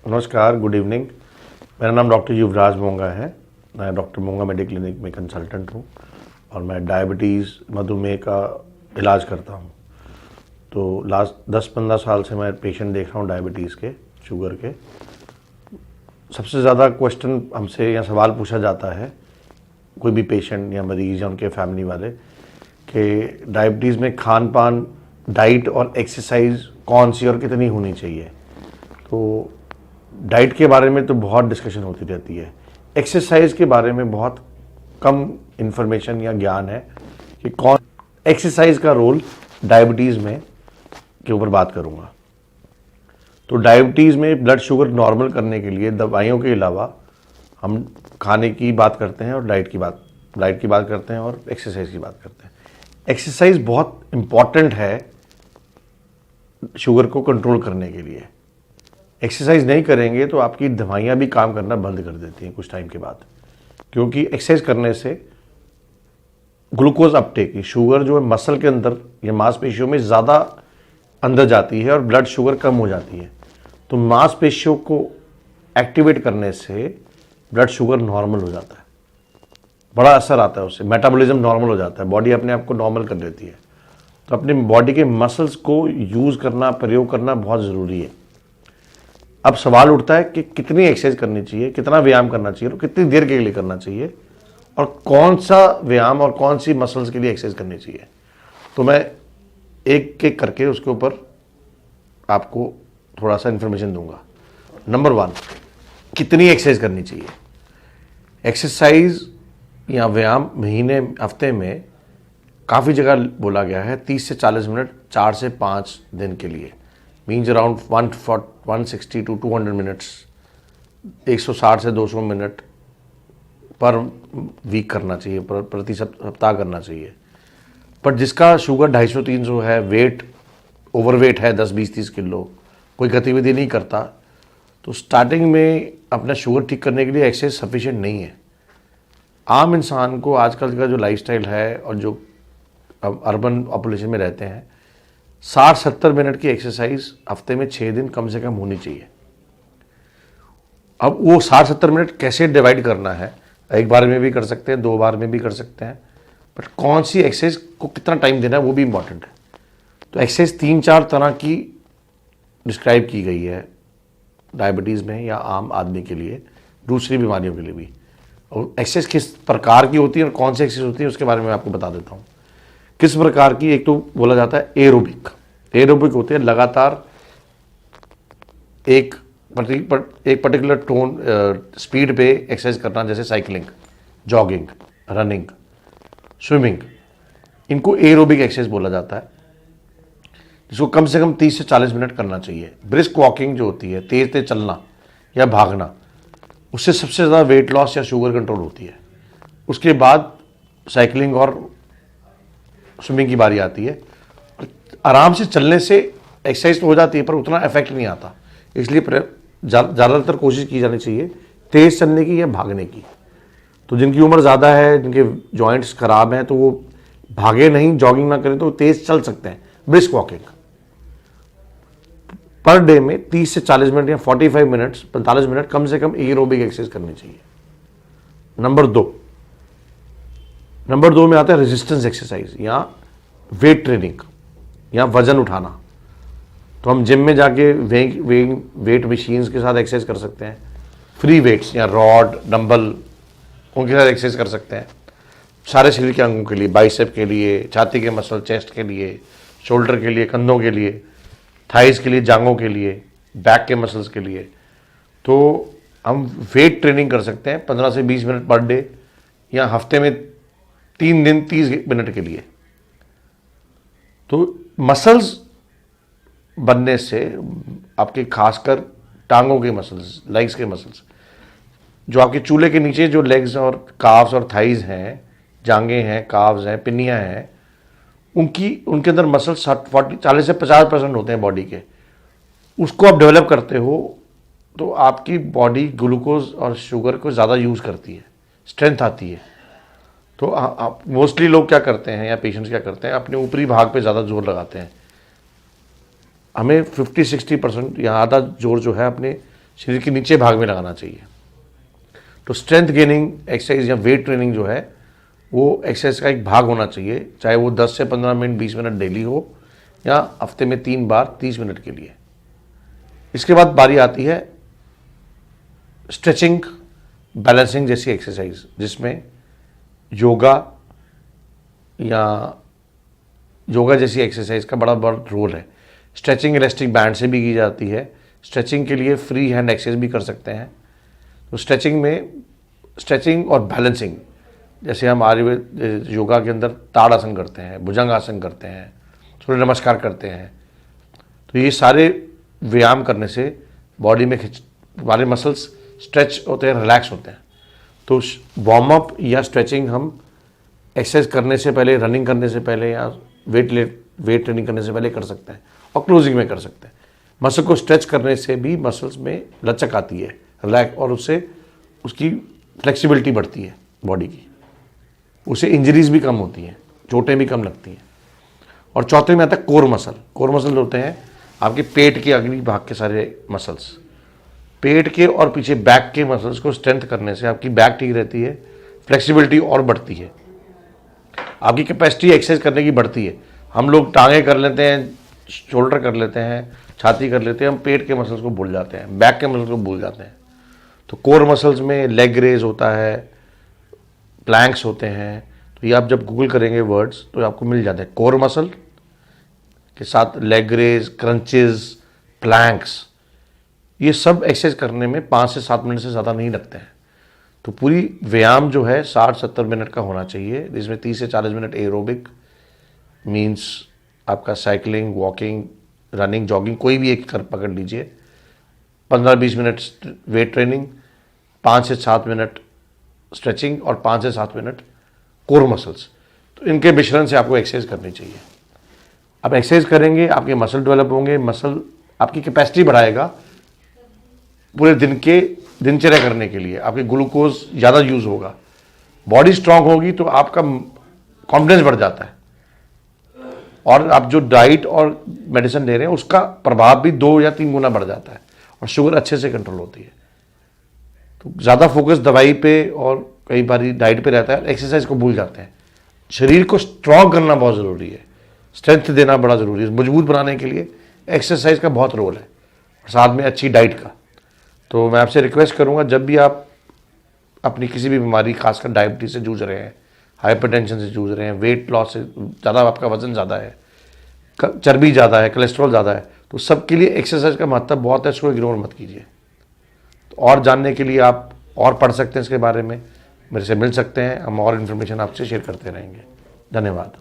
नमस्कार, good evening. मेरा नाम डॉक्टर युवराज मोंगा है। मैं डॉक्टर मोंगा मेडिकल क्लिनिक में कंसल्टेंट हूँ और मैं डायबिटीज़, मधुमेह का इलाज करता हूँ। तो लास्ट 10-15 साल से मैं पेशेंट देख रहा हूँ डायबिटीज़ के, शुगर के। सबसे ज़्यादा क्वेश्चन हमसे या सवाल पूछा जाता है कोई भी पेशेंट या मरीज़ या उनके फैमिली वाले कि डायबिटीज़ में खान पान, डाइट और एक्सरसाइज कौन सी और कितनी होनी चाहिए। तो डाइट के बारे में तो बहुत डिस्कशन होती रहती है। एक्सरसाइज के बारे में बहुत कम इन्फॉर्मेशन या ज्ञान है कि कौन एक्सरसाइज का रोल डायबिटीज़ में के ऊपर बात करूँगा। तो डायबिटीज़ में ब्लड शुगर नॉर्मल करने के लिए दवाइयों के अलावा हम खाने की बात करते हैं और डाइट की बात करते हैं और एक्सरसाइज की बात करते हैं। एक्सरसाइज बहुत इम्पॉर्टेंट है शुगर को कंट्रोल करने के लिए। एक्सरसाइज नहीं करेंगे तो आपकी दवाइयाँ भी काम करना बंद कर देती हैं कुछ टाइम के बाद, क्योंकि एक्सरसाइज करने से ग्लूकोज अपटेक की शुगर जो है मसल के अंदर या मांसपेशियों में ज़्यादा अंदर जाती है और ब्लड शुगर कम हो जाती है। तो मांसपेशियों को एक्टिवेट करने से ब्लड शुगर नॉर्मल हो जाता है, बड़ा असर आता है उससे। मेटाबॉलिज्म नॉर्मल हो जाता है, बॉडी अपने आप को नॉर्मल कर लेती है। तो अपने बॉडी के मसल्स को यूज़ करना, प्रयोग करना बहुत ज़रूरी है। अब सवाल उठता है कि कितनी एक्सरसाइज करनी चाहिए, कितना व्यायाम करना चाहिए और कितनी देर के लिए करना चाहिए और कौन सा व्यायाम और कौन सी मसल्स के लिए एक्सरसाइज करनी चाहिए। तो मैं एक एक करके उसके ऊपर आपको थोड़ा सा इन्फॉर्मेशन दूंगा। नंबर 1, कितनी एक्सरसाइज करनी चाहिए। एक्सरसाइज या व्यायाम महीने, हफ्ते में काफ़ी जगह बोला गया है 30 से 40 मिनट 4 से 5 दिन के लिए, मीन्स अराउंड 160 to 200 मिनट्स, 160 से 200 मिनट पर वीक करना चाहिए, प्रति सप्ताह करना चाहिए। पर जिसका शुगर 250-300 है, वेट ओवरवेट है 10-20-30 किलो, कोई गतिविधि नहीं करता, तो स्टार्टिंग में अपना शुगर ठीक करने के लिए एक्सरसाइज सफिशिएंट नहीं है। आम इंसान को आजकल का जो लाइफस्टाइल है और जो अर्बन पॉपुलेशन में रहते हैं, 60-70 मिनट की एक्सरसाइज हफ्ते में 6 दिन कम से कम होनी चाहिए। अब वो 60-70 मिनट कैसे डिवाइड करना है, एक बार में भी कर सकते हैं, 2 बार में भी कर सकते हैं, बट कौन सी एक्सरसाइज को कितना टाइम देना है वो भी इंपॉर्टेंट है। तो एक्सरसाइज 3-4 तरह की डिस्क्राइब की गई है डायबिटीज़ में या आम आदमी के लिए, दूसरी बीमारियों के लिए भी। और एक्सरसाइज किस प्रकार की होती है और कौन सी एक्सरसाइज होती है उसके बारे में आपको बता देता हूँ। किस प्रकार की, एक तो बोला जाता है एरोबिक होते हैं, लगातार एक पर्टिकुलर टोन स्पीड पे एक्सरसाइज करना, जैसे साइकिलिंग, जॉगिंग, रनिंग, स्विमिंग, इनको एरोबिक एक्सरसाइज बोला जाता है, जिसको कम से कम 30 से 40 मिनट करना चाहिए। ब्रिस्क वॉकिंग जो होती है, तेज तेज चलना या भागना, उससे सबसे ज़्यादा वेट लॉस या शुगर कंट्रोल होती है। उसके बाद साइकिलिंग और स्विमिंग की बारी आती है। आराम से चलने से एक्सरसाइज तो हो जाती है पर उतना इफेक्ट नहीं आता, इसलिए ज़्यादातर कोशिश की जानी चाहिए तेज़ चलने की या भागने की। तो जिनकी उम्र ज़्यादा है, जिनके जॉइंट्स खराब हैं, तो वो भागे नहीं, जॉगिंग ना करें तो तेज़ चल सकते हैं। ब्रिस्क वॉकिंग पर डे में 30 से 40 मिनट या 45 मिनट्स 45 मिनट कम से कम एरोबिक एक्सरसाइज करनी चाहिए। नंबर 2 में आता है रेजिस्टेंस एक्सरसाइज या वेट ट्रेनिंग या वजन उठाना। तो हम जिम में जाके वेट मशीन्स के साथ एक्सरसाइज कर सकते हैं, फ्री वेट्स या रॉड, डंबल, उनके साथ एक्सरसाइज कर सकते हैं। सारे शरीर के अंगों के लिए, बाइसेप के लिए, छाती के मसल, चेस्ट के लिए, शोल्डर के लिए, कंधों के लिए, थाइस के लिए, जांघों के लिए, बैक के मसल्स के लिए। तो हम वेट ट्रेनिंग कर सकते हैं 15 से 20 मिनट पर डे या हफ्ते में 3 दिन 30 मिनट के लिए। तो मसल्स बनने से आपके खासकर टांगों के मसल्स, लेग्स के मसल्स, जो आपके चूल्हे के नीचे जो लेग्स और काफ्स और थाइज हैं, जांघें हैं, काफ्स हैं, पिन्नियाँ हैं, उनके अंदर मसल 40 से 50% होते हैं बॉडी के। उसको आप डेवलप करते हो तो आपकी बॉडी ग्लूकोज और शुगर को ज़्यादा यूज़ करती है, स्ट्रेंथ आती है। तो आप मोस्टली लोग क्या करते हैं या पेशेंट्स क्या करते हैं, अपने ऊपरी भाग पे ज़्यादा जोर लगाते हैं। हमें 50-60% या आधा जोर जो है अपने शरीर के नीचे भाग में लगाना चाहिए। तो स्ट्रेंथ गेनिंग एक्सरसाइज या वेट ट्रेनिंग जो है वो एक्सरसाइज का एक भाग होना चाहिए, चाहे वो 10 से 15 मिनट 20 मिनट डेली हो या हफ्ते में 3 बार 30 मिनट के लिए। इसके बाद बारी आती है स्ट्रेचिंग बैलेंसिंग जैसी एक्सरसाइज, जिसमें योगा जैसी एक्सरसाइज का बड़ा बड़ा रोल है। स्ट्रेचिंग इलास्टिक बैंड से भी की जाती है। स्ट्रेचिंग के लिए फ्री हैंड एक्सरसाइज भी कर सकते हैं। तो स्ट्रेचिंग और बैलेंसिंग, जैसे हम आयुर्वेद योगा के अंदर ताड़ासन करते हैं, भुजंगासन करते हैं, सूर्य नमस्कार करते हैं, तो ये सारे व्यायाम करने से बॉडी में हमारे मसल्स स्ट्रेच होते हैं, रिलैक्स होते हैं। तो वार्म अप या स्ट्रेचिंग हम एक्सरसाइज करने से पहले, रनिंग करने से पहले या वेट ट्रेनिंग करने से पहले कर सकते हैं और क्लोजिंग में कर सकते हैं। मसल को स्ट्रेच करने से भी मसल्स में लचक आती है, रिलैक्स, और उससे उसकी फ्लेक्सिबिलिटी बढ़ती है बॉडी की, उससे इंजरीज भी कम होती हैं, चोटें भी कम लगती हैं। और चौथे में आता है कोर मसल। कोर मसल होते हैं आपके पेट के अगली भाग के सारे मसल्स। पेट के और पीछे बैक के मसल्स को स्ट्रेंथ करने से आपकी बैक ठीक रहती है, फ्लेक्सिबिलिटी और बढ़ती है, आपकी कैपेसिटी एक्सरसाइज करने की बढ़ती है। हम लोग टांगे कर लेते हैं, शोल्डर कर लेते हैं, छाती कर लेते हैं, हम पेट के मसल्स को भूल जाते हैं, बैक के मसल्स को भूल जाते हैं। तो कोर मसल्स में लेग रेज होता है, प्लैंक्स होते हैं। तो ये आप जब गूगल करेंगे वर्ड्स तो आपको मिल जाते हैं। कोर मसल के साथ लेग रेज, क्रंचेस, प्लैंक्स, ये सब एक्सरसाइज करने में 5 से 7 मिनट से ज़्यादा नहीं लगते हैं। तो पूरी व्यायाम जो है 60-70 मिनट का होना चाहिए, जिसमें 30 से 40 मिनट एरोबिक मीन्स आपका साइकिलिंग, वॉकिंग, रनिंग, जॉगिंग, कोई भी एक कर पकड़ लीजिए। 15-20 मिनट वेट ट्रेनिंग, 5 से 7 मिनट स्ट्रेचिंग और 5 से 7 मिनट कोर मसल्स। तो इनके मिश्रण से आपको एक्सरसाइज करनी चाहिए। आप एक्सरसाइज करेंगे, आपके मसल डेवलप होंगे, मसल आपकी कैपेसिटी बढ़ाएगा पूरे दिन के दिनचर्या करने के लिए। आपके ग्लूकोज ज़्यादा यूज़ होगा, बॉडी स्ट्रांग होगी तो आपका कॉन्फिडेंस बढ़ जाता है, और आप जो डाइट और मेडिसिन ले रहे हैं उसका प्रभाव भी 2 या 3 गुना बढ़ जाता है, और शुगर अच्छे से कंट्रोल होती है। तो ज़्यादा फोकस दवाई पे और कई बार डाइट पे रहता है, एक्सरसाइज को भूल जाते हैं। शरीर को स्ट्रांग करना बहुत ज़रूरी है, स्ट्रेंथ देना बड़ा ज़रूरी है। मजबूत बनाने के लिए एक्सरसाइज का बहुत रोल है, और साथ में अच्छी डाइट का। तो मैं आपसे रिक्वेस्ट करूंगा, जब भी आप अपनी किसी भी बीमारी, खासकर डायबिटीज से जूझ रहे हैं, हाइपरटेंशन से जूझ रहे हैं, वेट लॉस से ज़्यादा, आपका वजन ज़्यादा है, चर्बी ज़्यादा है, कोलेस्ट्रॉल ज़्यादा है, तो सबके लिए एक्सरसाइज का महत्व बहुत है, इसको इग्नोर मत कीजिए। तो और जानने के लिए आप और पढ़ सकते हैं इसके बारे में, मेरे से मिल सकते हैं, हम और इन्फॉर्मेशन आपसे शेयर करते रहेंगे। धन्यवाद।